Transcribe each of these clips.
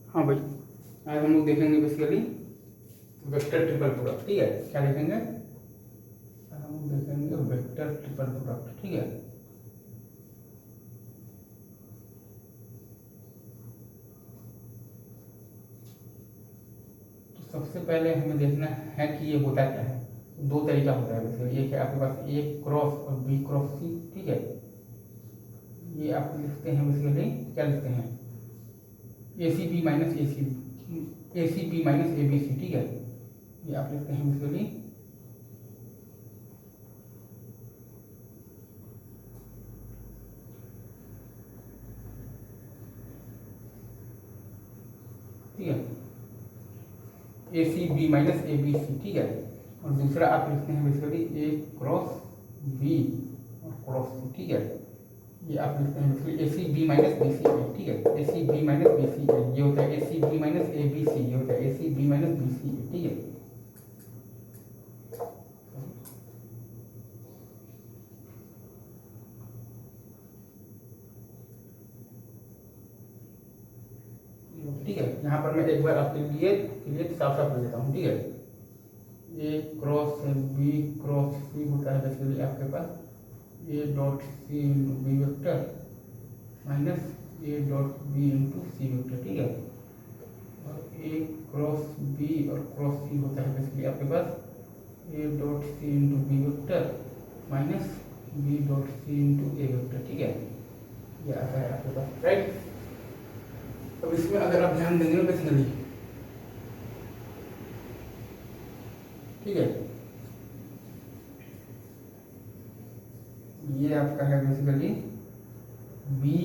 हाँ भाई, आज हम लोग देखेंगे बेसिकली वेक्टर ट्रिपल प्रोडक्ट। ठीक है, क्या देखेंगे? आज हम लोग देखेंगे वेक्टर ट्रिपल प्रोडक्ट। ठीक है, तो सबसे पहले हमें देखना है कि ये होता क्या है। दो तरीका होता है बेसिकली, एक है आपके पास ए क्रॉस और बी क्रॉस सी। ठीक है, ये आप लिखते हैं बेसिकली, क्या लिखते हैं? A C B minus A C B minus A B C. ठीक है, ये आप लिखते हैं बेसिकली ठीक है, A C B minus A B C. ठीक है, और दूसरा आप लिखते हैं बेसिकली ए क्रॉस बी और क्रॉस सी। ठीक है, ये आप लिखते हैं basically A C B minus B C A. ठीक है, A C B minus B C A, ये होता है A C B minus A B C, ये होता है A C B minus B C A. ठीक है, ठीक है, यहाँ पर मैं एक बार आपके लिए क्लियर साफ साफ कर देता हूँ। ठीक है, A cross B cross C होता है बेसिकली आपके पास A dot C into B vector minus A dot B into C vector. ठीक है, और ए क्रॉस बी और क्रॉस सी होता है बेसिकली आपके पास A dot C into B vector minus B dot C into A vector. ठीक है, ये आता है आपके पास, राइट। अब इसमें अगर आप ध्यान देंगे बेसिकली, ठीक है, ये आपका है बेसिकली बी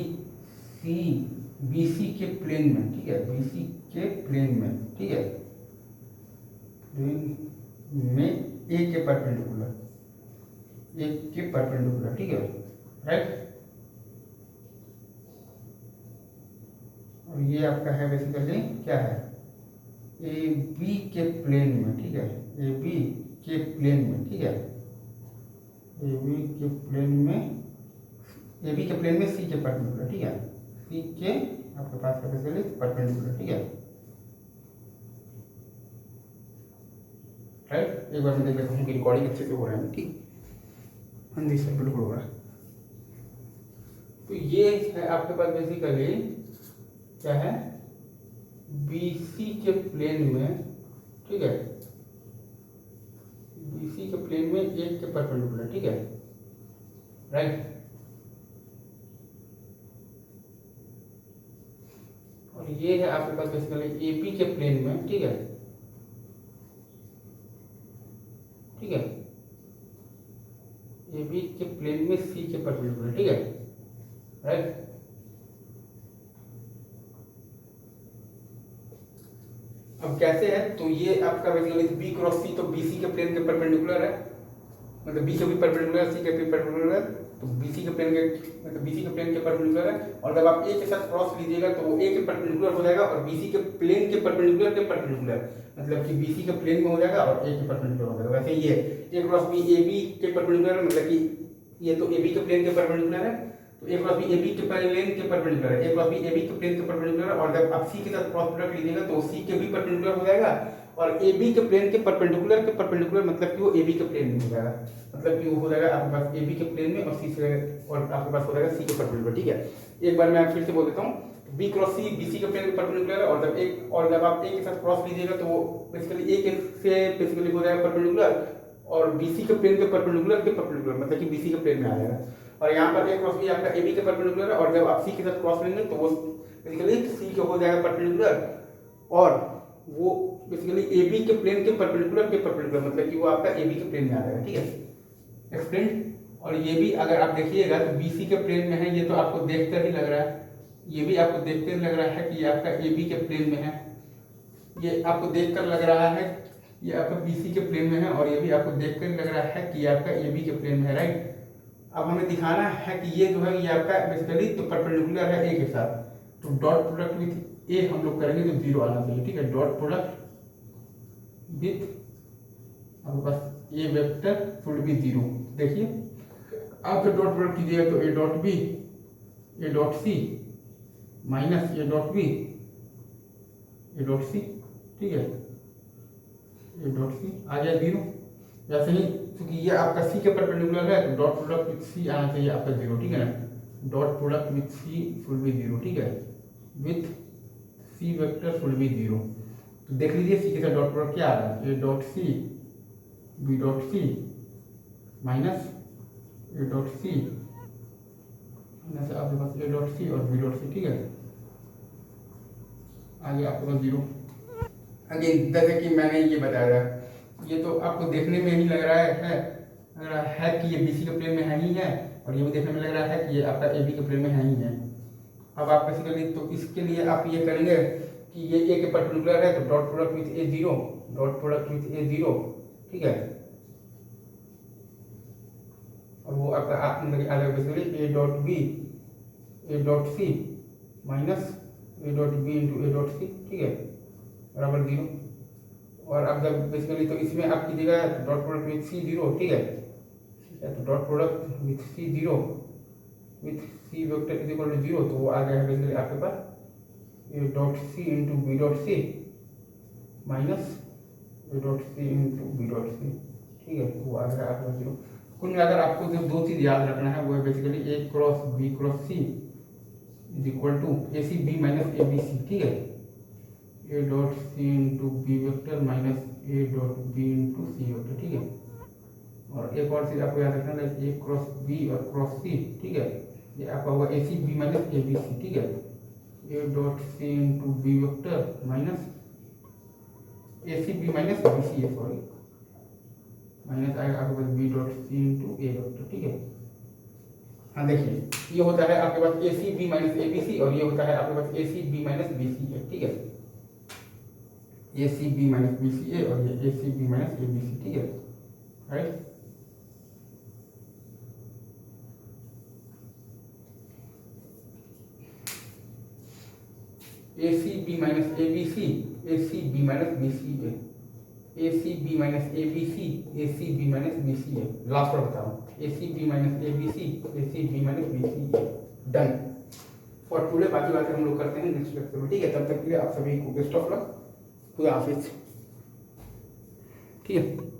सी के प्लेन में। ठीक है, बी सी के प्लेन में। ठीक है, प्लेन में ए के परपेंडिकुलर, ए के परपेंडिकुलर। ठीक है, राइट। और ये आपका है बेसिकली क्या है? ए बी के प्लेन में। ठीक है, ए बी के प्लेन में। ठीक है, ए बी के प्लेन में, ए बी के प्लेन में सी के परपेंडिकुलर। ठीक है, सी के आपके पास है बेसिकली परपेंडिकुलर। ठीक है, राइट। एक बार मैं देख लेता हूँ कि रिकॉर्डिंग अच्छे से हो रहा है। ठीक, हाँ जी सर, बिल्कुल हो रहा है। तो ये है आपके पास बेसिकली क्या है? BC के प्लेन में। ठीक है, BC के प्लेन में एक के परपेंडिकुलर। ठीक है, राइट। और ये है आपके पास बेसिकली AP के प्लेन में। ठीक है, ठीक है, AB के प्लेन में C के परपेंडिकुलर। ठीक है, राइट। अब कैसे है? तो ये आपका बेसिकली बी क्रॉस सी, तो BC के प्लेन के परपेंडिकुलर है, मतलब बी के भी परपेंडिकुलर, सी के भी परपेंडिकुलर है, तो BC के प्लेन के मतलब BC के प्लेन के परपेंडिकुलर है। और जब आप ए के साथ क्रॉस लीजिएगा तो वो ए के परपेंडिकुलर हो जाएगा और BC के प्लेन के परपेंडिकुलर, मतलब कि BC के प्लेन में हो जाएगा और ए के परपेंडिकुलर हो जाएगा। वैसे ये ए क्रॉस बी AB के परपेंडिकुलर, मतलब कि ये तो AB के प्लेन के परपेंडिकुलर है, तो ए क्रॉस बी AB के प्लेन के परपेंडिकुलर है, ए क्रॉस बी AB के प्लेन के परपेंडिकुलर है। और जब आप सी के साथ क्रॉस प्रोडक्ट लीजिएगा तो सी के भी परपेंडिकुलर हो जाएगा और AB के प्लेन के परपेंडिकुलर मतलब कि वो AB के प्लेन में हो जाएगा, मतलब कि वो हो जाएगा आपके पास AB के प्लेन में और सी से, और आपके पास हो जाएगा सी के परपेंडिकुलर। ठीक है, एक बार मैं फिर से बोल देता हूँ, बी क्रॉस सी BC के प्लेन के परपेंडिकुलर है, और जब आप ए के साथ क्रॉस लीजिएगा तो वो बेसिकली ए के से बेसिकली हो जाएगा परपेंडिकुलर और BC के प्लेन के परपेंडिकुलर मतलब कि BC के प्लेन में आ जाएगा। और यहाँ पर ए क्रॉस बी आपका AB के परपेंडिकुलर है, और जब आप सी के साथ क्रॉस लेंगे तो वो बेसिकली सी के हो जाएगा परपेंडिकुलर और वो बेसिकली AB के प्लेन के परपेंडिकुलर मतलब कि वो आपका AB के प्लेन में आ जाएगा। ठीक है, एक्सप्लेन। और ये भी अगर आप देखिएगा तो BC के प्लेन में है, ये तो आपको देखकर ही लग रहा है, ये भी आपको देखकर लग रहा है कि ये आपका AB के प्लेन में है, ये आपको देखकर लग रहा है ये आपका BC के प्लेन में है, और ये भी आपको देखकर लग रहा है कि ये आपका AB के प्लेन में है, राइट। अब हमें दिखाना है कि ये जो है ये आपका बेसिकली तो परपेंडिकुलर है ए के साथ, तो डॉट प्रोडक्ट विथ ए हम लोग करेंगे तो 0 आना चाहिए। ठीक है, डॉट प्रोडक्ट विथ आपके पास ए वेक्टर शुड बी 0। देखिए आप जब डॉट प्रोडक्ट कीजिएगा तो a dot b a dot C minus A dot b a dot सी, ठीक है, ए डॉट सी आ गया 0। वैसे ही क्योंकि ये आपका सी के परपेंडिकुलर है तो डॉट प्रोडक्ट विथ सी आना चाहिए आपका 0, ठीक है ना, dot product with c should be 0, ठीक है, with C vector should be 0। तो देख लीजिए सी के साथ डॉट प्रोडक्ट क्या आ रहा है, ए डॉट सी बी डॉट सी माइनस ए डॉट सी माइनस आपके पास ए डॉट सी और बी डॉट सी, ठीक है, आगे आपके पास 0। अगेन जैसे कि मैंने ये बताया था, ये तो आपको देखने में ही लग रहा है कि ये बीसी के प्लेन में है ही है, और ये भी देखने में लग रहा है कि ये आपका एबी के प्लेन में है ही है। अब आप बेसिकली तो इसके लिए आप ये करेंगे कि ये ए के परपेंडिकुलर है तो dot product with A 0, dot product with A 0, ठीक है, और वो आपका आ जाएगा basically A dot C minus A dot B into A dot सी, ठीक है, बराबर 0। और अब जब बेसिकली तो इसमें आप कीजिएगा डॉट प्रोडक्ट विथ सी 0, ठीक है, तो dot product with C 0 with C vector is equal to 0, तो वो आ गया है बेसिकली आपके पास A dot C into B dot C minus A dot C into B dot सी, ठीक है, तो वो आ गया आपके पास 0। कुल मिलाकर आपको जो दो चीज़ याद रखना है वो है basically A cross B cross c is equal to a C B minus A B C, ठीक है, ए डॉट सी इंटू बी वेक्टर माइनस ए डॉट बी इंटू सी वेक्टर, ठीक है। और एक और चीज आपको याद रखना है ए क्रॉस बी और क्रॉस सी, ठीक है, ये आपका होगा A C B minus A B C, ठीक है, ए dot C into B vector minus A C B minus B C है, सॉरी, माइनस आएगा आपके पास B dot C into A vector, ठीक है। हाँ देखिए ये होता है आपके पास A C B minus A B C, और ये होता है आपके पास A C B minus B C है, ठीक है, A C B minus B C A और ये A C B minus A B C, ठीक है, right. A C B minus A B C, A C B minus B C A, A C B minus A B C, A C B minus B C A, last बार बता रहा हूँ, A C B minus A B C, A C B minus B C a, done for today. बाकी बातें हम लोग करते हैं नेक्स्ट लेक्चर में, ठीक है, तब तक के लिए आप सभी को बेस्ट ऑफ लक, खुदा हाफिज, ठीक है।